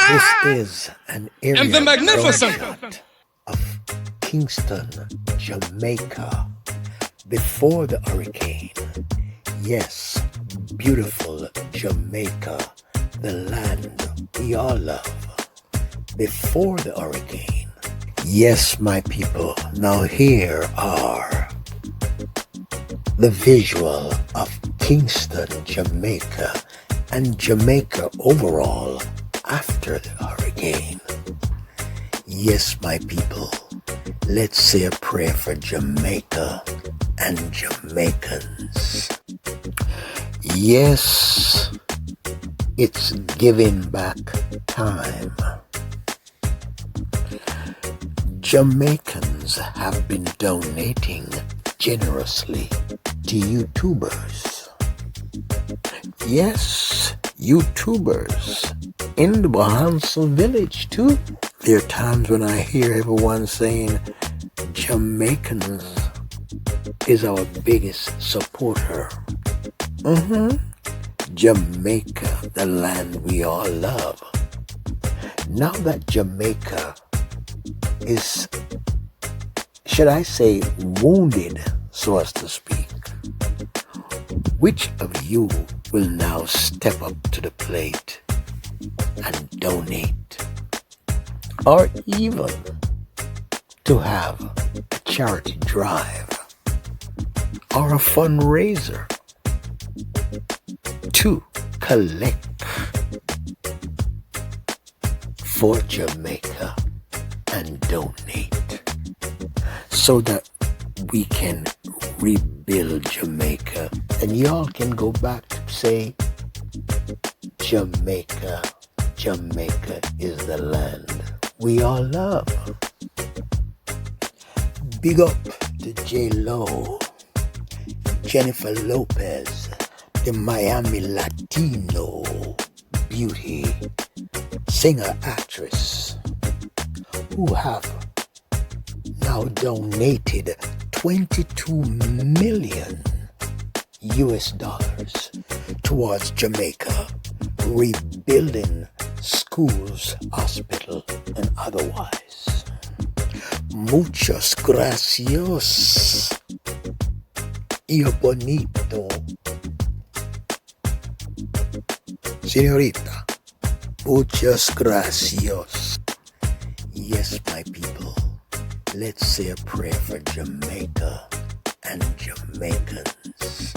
This is an area And the magnificent shot of Kingston, Jamaica, before the hurricane. Yes, beautiful Jamaica, the land we all love, before the hurricane. Yes, my people, now here are the visual of Kingston, Jamaica, and Jamaica overall after the hurricane. Yes, my people, let's say a prayer for Jamaica and Jamaicans. Yes, it's giving back time. Jamaicans have been donating generously to YouTubers. Yes, YouTubers in the Bahansal village too. There are times when I hear everyone saying Jamaicans is our biggest supporter. Jamaica, the land we all love. Now that Jamaica is, should I say, wounded, so as to speak, which of you will now step up to the plate and donate, or even to have a charity drive or a fundraiser to collect for Jamaica and donate so that we can rebuild Jamaica and y'all can go back to say Jamaica, Jamaica is the land we all love. Big up to J-Lo, Jennifer Lopez, the Miami Latino beauty, singer, actress, who have now donated 22 million US dollars towards Jamaica, rebuilding schools, hospital, and otherwise. Muchos gracias, y bonito. Señorita, muchas gracias. Yes, my people, let's say a prayer for Jamaica and Jamaicans.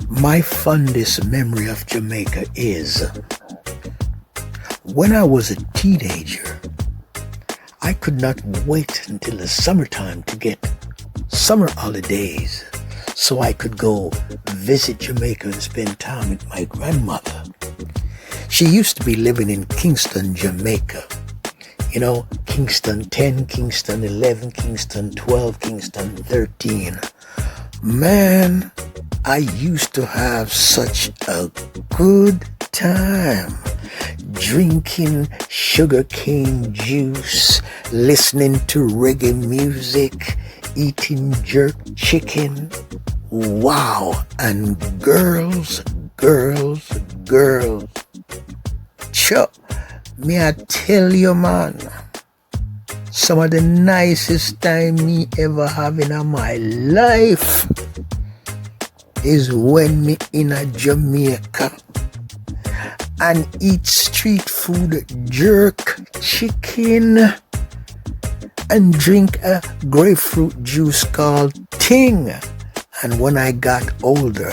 My fondest memory of Jamaica is when I was a teenager. I could not wait until the summertime to get summer holidays so I could go visit Jamaica and spend time with my grandmother. She used to be living in Kingston, Jamaica. You know, Kingston 10, Kingston 11, Kingston 12, Kingston 13. Man, I used to have such a good time drinking sugarcane juice, listening to reggae music, eating jerk chicken. Wow, and girls. Chuck, me I tell you, man, some of the nicest time me ever have in my life is when me in a Jamaica and eat street food, jerk chicken, and drink a grapefruit juice called Ting. And when I got older,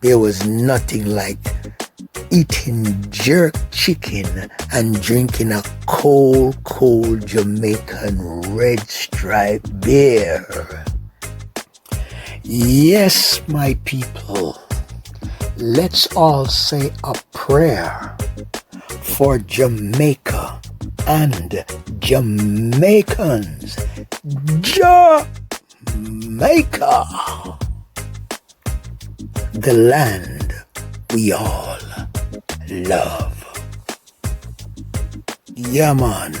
there was nothing like eating jerk chicken and drinking a cold Jamaican red stripe beer. Yes, my people, let's all say a prayer for Jamaica and Jamaicans. Jamaica, the land we all love. Yeah, man.